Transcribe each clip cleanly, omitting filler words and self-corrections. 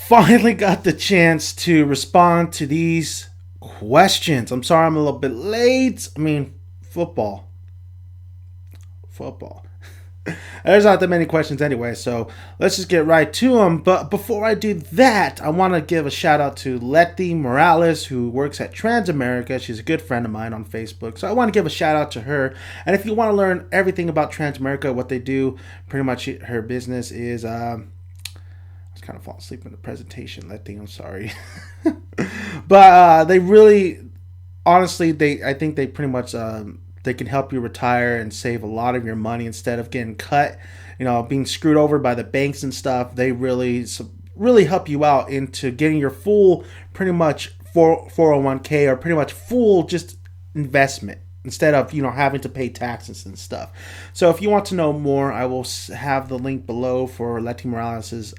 finally got the chance to respond to these questions. I'm sorry I'm a little bit late. I mean, football. Football. There's not that many questions anyway, so let's just get right to them. But before I do that, I want to give a shout out to Letty Morales, who works at TRANSAMERICA. She's a good friend of mine on Facebook, so I want to give a shout out to her. And if you want to learn everything about TRANSAMERICA, what they do, pretty much her business is. I was kind of falling asleep in the presentation. Letty, I'm sorry, but they really, honestly, I think they pretty much. They can help you retire and save a lot of your money instead of getting cut, being screwed over by the banks and stuff. They really help you out into getting your full, pretty much 401k or pretty much full just investment instead of having to pay taxes and stuff. So if you want to know more, I will have the link below for Letty Morales's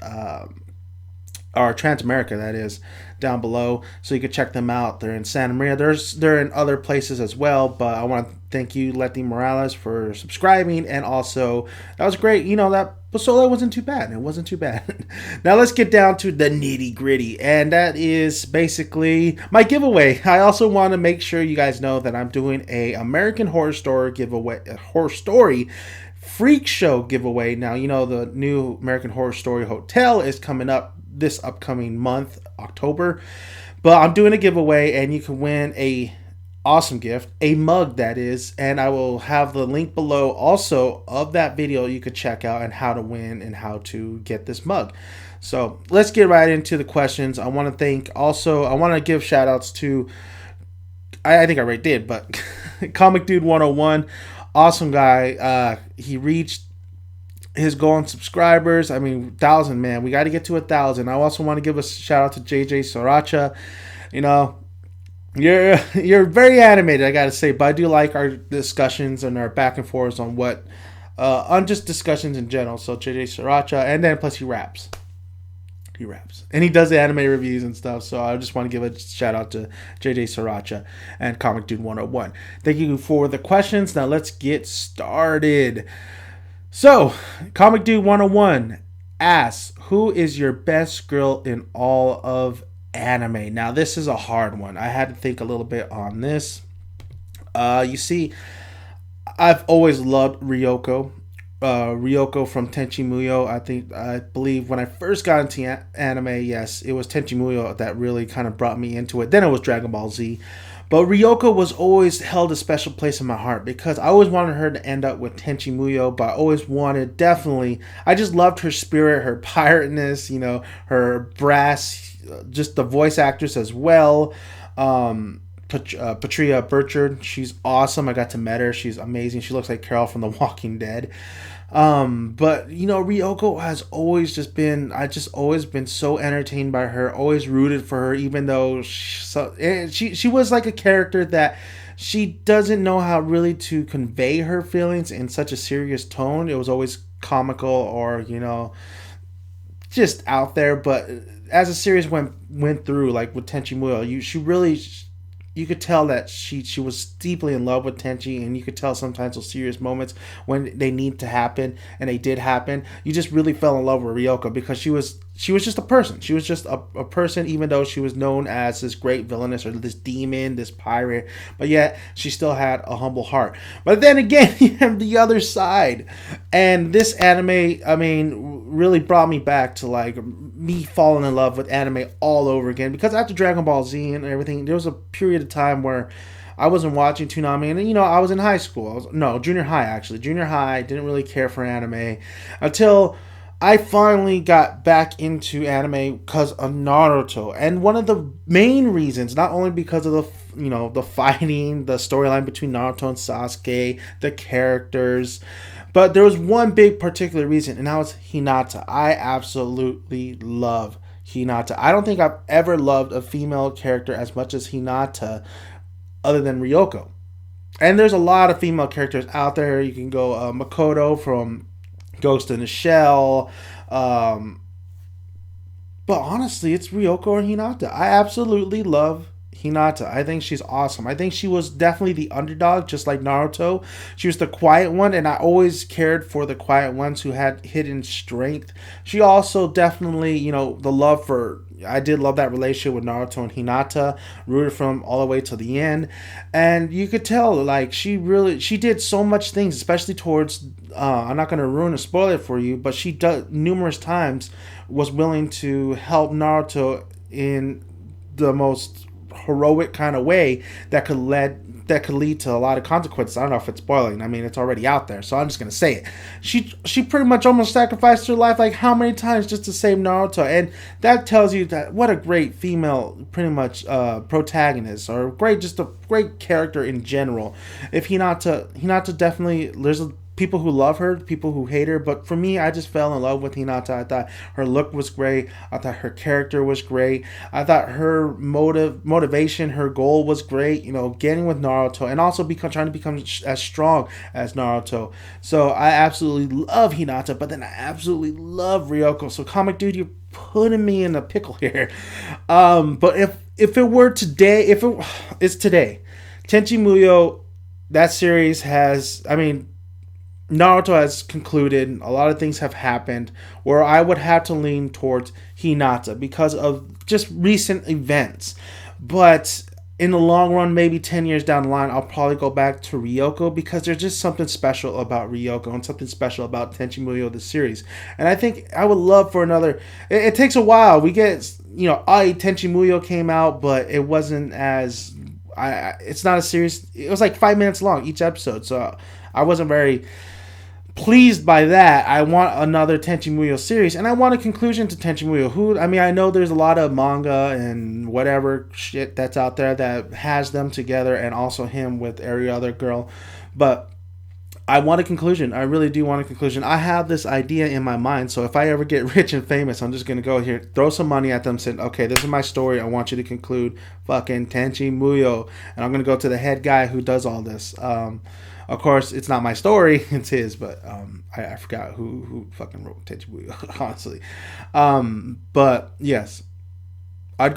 or TRANSAMERICA, that is, down below, so you can check them out. They're in Santa Maria. They're in other places as well, but I want to thank you, Letty Morales, for subscribing, and also that was great. That solo wasn't too bad. It wasn't too bad. Now let's get down to the nitty gritty, and that is basically my giveaway. I also want to make sure you guys know that I'm doing a American Horror Story giveaway, a Horror Story Freak Show giveaway. Now the new American Horror Story Hotel is coming up this upcoming month, October, but I'm doing a giveaway and you can win a awesome gift, a mug, that is, and I will have the link below also of that video you could check out and how to win and how to get this mug. So let's get right into the questions. I want to give shout outs to, I think I already did, but COmicdude 101, awesome guy. He reached his goal on subscribers. I mean, 1,000, man. We got to get to 1,000. I also want to give a shout out to JJ Sriracha. You're very animated, I gotta say, but I do like our discussions and our back and forths on on just discussions in general. So JJ Sriracha, and then plus he raps. And he does the anime reviews and stuff. So I just want to give a shout out to JJ Sriracha and COmicdude 101. Thank you for the questions. Now let's get started. So, COmicdude 101 asks, who is your best girl in all of anime? Now, this is a hard one. I had to think a little bit on this. You see, I've always loved Ryoko. Ryoko from Tenchi Muyo. I believe when I first got into anime, yes, it was Tenchi Muyo that really kind of brought me into it. Then it was Dragon Ball Z. But Ryoko was always held a special place in my heart because I always wanted her to end up with Tenchi Muyo, but I always wanted, I just loved her spirit, her pirateness, her brass, just the voice actress as well. Patria Burchard, she's awesome. I got to meet her. She's amazing. She looks like Carol from The Walking Dead. But Ryoko has always always been so entertained by her, always rooted for her, even though she was like a character that she doesn't know how really to convey her feelings in such a serious tone. It was always comical or just out there, but as the series went through, like with Tenchi Muyo, you could tell that she was deeply in love with Tenchi, and you could tell sometimes those serious moments when they need to happen, and they did happen. You just really fell in love with Ryoko because she was just a person. She was just a person, even though she was known as this great villainess or this demon, this pirate, but yet she still had a humble heart. But then again, you have the other side, and this anime, I mean, really brought me back to like me falling in love with anime all over again, because after Dragon Ball Z and everything, there was a period of time where I wasn't watching Toonami, and I was in high school. Junior high actually. Junior high, didn't really care for anime until I finally got back into anime because of Naruto. And one of the main reasons, not only because of the fighting, the storyline between Naruto and Sasuke, the characters, but there was one big particular reason, and that was Hinata. I absolutely love Hinata. I don't think I've ever loved a female character as much as Hinata other than Ryoko. And there's a lot of female characters out there. You can go Makoto from Ghost in the Shell. But honestly, it's Ryoko or Hinata. I absolutely love Hinata. I think she's awesome. I think she was definitely the underdog, just like Naruto. She was the quiet one, and I always cared for the quiet ones who had hidden strength. She also definitely, the love for. I did love that relationship with Naruto and Hinata, rooted from all the way to the end, and you could tell like she did so much things, especially towards. I'm not gonna ruin or spoil it for you, but she did numerous times was willing to help Naruto in the most heroic kind of way that could lead to a lot of consequences. I don't know if it's spoiling. I mean, it's already out there, so I'm just gonna say it. She pretty much almost sacrificed her life like how many times just to save Naruto, and that tells you that what a great female, pretty much protagonist, or just a great character in general. If Hinata definitely there's people who love her, people who hate her. But for me, I just fell in love with Hinata. I thought her look was great. I thought her character was great. I thought her motivation, her goal was great. Getting with Naruto and also trying to become as strong as Naruto. So I absolutely love Hinata, but then I absolutely love Ryoko. So Comic Dude, you're putting me in a pickle here. But if it were today, it's today, Tenchi Muyo, that series has, Naruto has concluded. A lot of things have happened where I would have to lean towards Hinata because of just recent events. But in the long run, maybe 10 years down the line, I'll probably go back to Ryoko because there's just something special about Ryoko and something special about Tenchi Muyo, the series. And I think I would love for another. It takes a while. We get, Tenchi Muyo came out, but it wasn't as. It's not a series. It was like 5 minutes long each episode. So I wasn't very pleased by that. I want another Tenchi Muyo series, and I want a conclusion to Tenchi Muyo. I know there's a lot of manga and whatever shit that's out there that has them together, and also him with every other girl, but I want a conclusion. I really do want a conclusion. I have this idea in my mind, so if I ever get rich and famous, I'm just gonna go here, throw some money at them, saying, okay, this is my story. I want you to conclude fucking Tenchi Muyo, and I'm gonna go to the head guy who does all this. Of course, it's not my story; it's his. But I forgot who fucking wrote Tenchi Muyo, honestly. But yes, I'd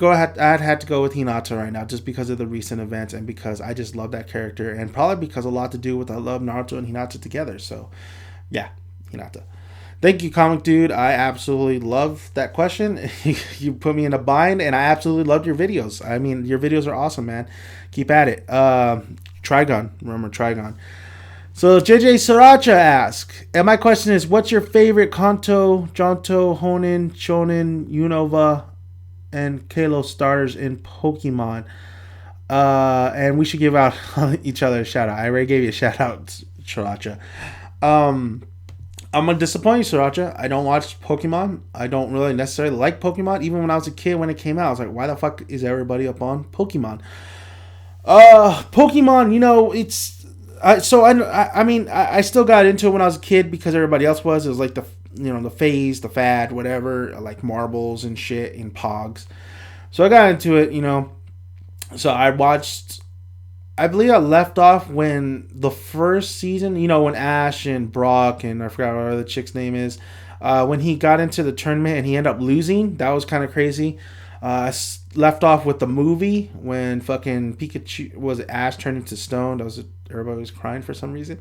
had to go with Hinata right now, just because of the recent events and because I just love that character, and probably because a lot to do with I love Naruto and Hinata together. So, yeah, Hinata. Thank you, Comic Dude. I absolutely love that question. You put me in a bind, and I absolutely loved your videos. Your videos are awesome, man. Keep at it. Trigon. Remember Trigon. So JJ Sriracha asks, and my question is, what's your favorite Kanto, Johto, Honen, Shonen, Unova, and Kalo starters in Pokemon? And we should give out each other a shout out. I already gave you a shout out, Sriracha. I'm gonna disappoint you, Sriracha. I don't watch Pokemon. I don't really necessarily like Pokemon. Even when I was a kid, when it came out, I was like, why the fuck is everybody up on Pokemon? Pokemon, it's I still got into it when I was a kid because everybody else was. It was like the phase, the fad, whatever, like marbles and shit and Pogs. So I got into it, So I watched. I believe I left off when the first season, when Ash and Brock and I forgot what the chick's name is, when he got into the tournament and he ended up losing. That was kind of crazy. Left off with the movie when fucking Pikachu was Ash turned into stone. Everybody was crying for some reason.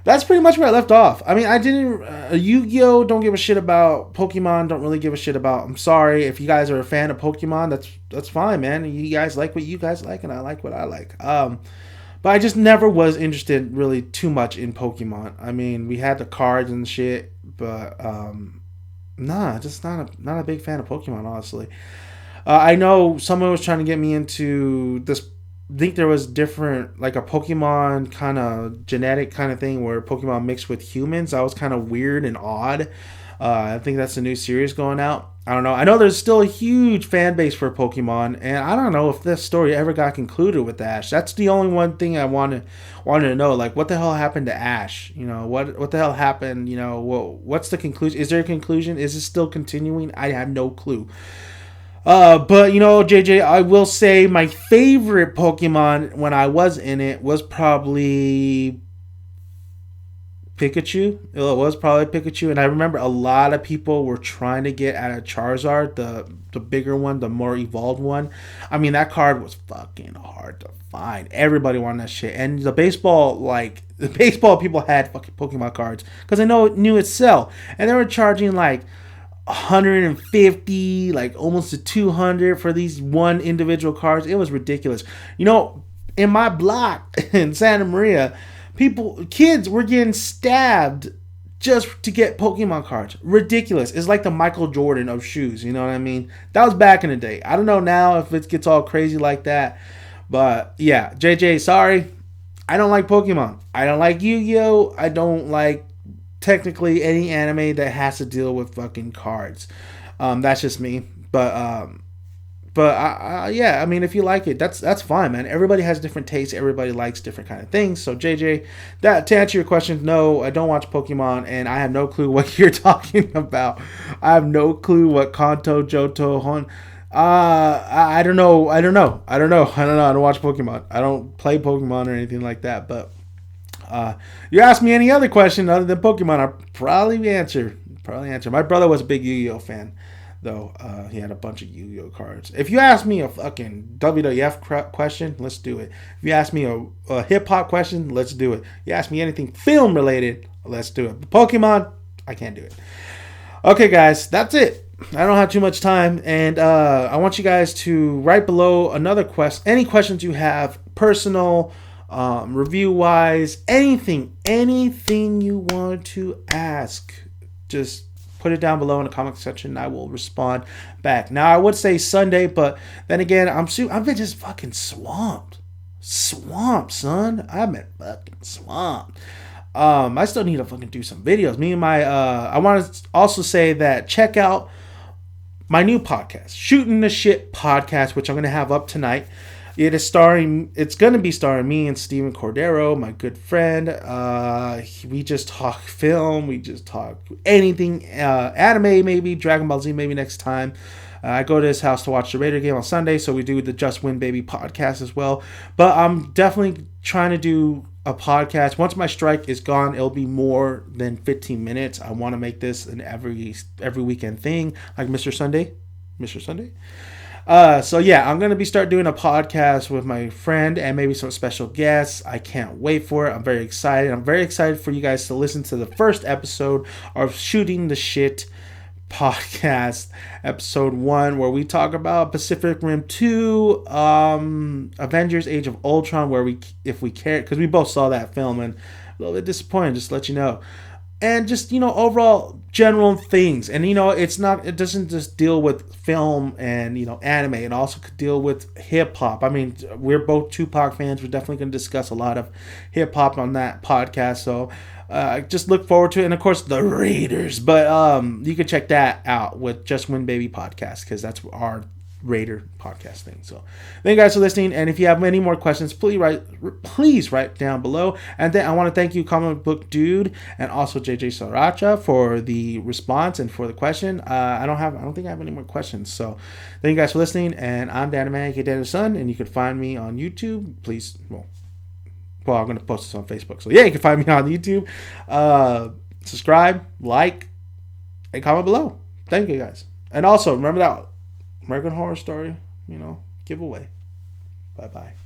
That's pretty much where I left off. I didn't Yu-Gi-Oh! Don't give a shit about. Pokemon don't really give a shit about. I'm sorry if you guys are a fan of Pokemon. That's fine, man. You guys like what you guys like, and I like what I like. But I just never was interested really too much in Pokemon. We had the cards and shit, but just not a big fan of Pokemon, honestly. I know someone was trying to get me into this. I think there was different, like a Pokemon kind of genetic kind of thing where Pokemon mixed with humans. That was kind of weird and odd. I think that's a new series going out. I don't know. I know there's still a huge fan base for Pokemon, and I don't know if this story ever got concluded with Ash. That's the only one thing I wanted to know. Like, what the hell happened to Ash? What the hell happened? What's the conclusion? Is there a conclusion? Is it still continuing? I have no clue. But JJ, I will say my favorite Pokemon when I was in it was probably Pikachu. It was probably Pikachu, and I remember a lot of people were trying to get at a Charizard, the bigger one, the more evolved one. I mean, that card was fucking hard to find. Everybody wanted that shit, and the baseball people had fucking Pokemon cards because they knew it sell, and they were charging like 150, like almost to 200 for these one individual cards. It was ridiculous. In my block in Santa Maria, kids were getting stabbed just to get Pokemon cards. Ridiculous. It's like the Michael Jordan of shoes. You know what I mean? That was back in the day. I don't know now if it gets all crazy like that. But yeah, JJ, sorry. I don't like Pokemon. I don't like Yu-Gi-Oh! I don't like technically any anime that has to deal with fucking cards. That's just me. Yeah, I mean, if you like it, that's fine, man. Everybody has different tastes. Everybody likes different kind of things. So, JJ, to answer your question, no, I don't watch Pokemon, and I have no clue what you're talking about. I have no clue what Kanto, Johto, Hon. I don't know. I don't watch Pokemon. I don't play Pokemon or anything like that. But you ask me any other question other than Pokemon, I'll probably answer. My brother was a big Yu-Gi-Oh fan, though. He had a bunch of Yu-Gi-Oh cards. If you ask me a fucking WWF question, let's do it. If you ask me a hip-hop question, let's do it. You ask me anything film related, let's do it. But Pokemon, I can't do it. Okay, guys, that's it. I don't have too much time, and I want you guys to write below any questions you have, personal, review-wise, anything you want to ask. Just put it down below in the comment section, and I will respond back. Now, I would say Sunday, but then again, I've been just fucking swamped, son. I've been fucking swamped. I still need to fucking do some videos. I want to also say that check out my new podcast, Shooting the Shit Podcast, which I'm going to have up tonight. It's going to be starring me and Steven Cordero, my good friend. We just talk film. We just talk anything, anime maybe, Dragon Ball Z maybe next time. I go to his house to watch the Raider game on Sunday, so we do the Just Win Baby podcast as well. But I'm definitely trying to do a podcast. Once my strike is gone, it'll be more than 15 minutes. I want to make this an every weekend thing, like Mr. Sunday. So yeah, I'm gonna start doing a podcast with my friend and maybe some special guests. I can't wait for it. I'm very excited. I'm very excited for you guys to listen to the first episode of Shooting the Shit Podcast, episode 1, where we talk about Pacific Rim 2, Avengers Age of Ultron, if we care, because we both saw that film and a little bit disappointed, just to let you know. And just, overall general things. And, it doesn't just deal with film and, anime. It also could deal with hip hop. I mean, we're both Tupac fans. We're definitely going to discuss a lot of hip hop on that podcast. So just look forward to it. And of course, the Raiders. But you can check that out with Just Win Baby Podcast, because that's our Raider podcast thing. So thank you guys for listening, and if you have any more questions, please write down below. And then I want to thank you, Comic Book Dude, and also JJ Sriracha, for the response and for the question. I don't think I have any more questions. So thank you guys for listening, and I'm Dan Man, aka Dan's Son, and you can find me on YouTube. Please, well, I'm going to post this on Facebook. So yeah, you can find me on YouTube. Subscribe, like, and comment below. Thank you guys. And also remember that American Horror Story, giveaway. Bye-bye.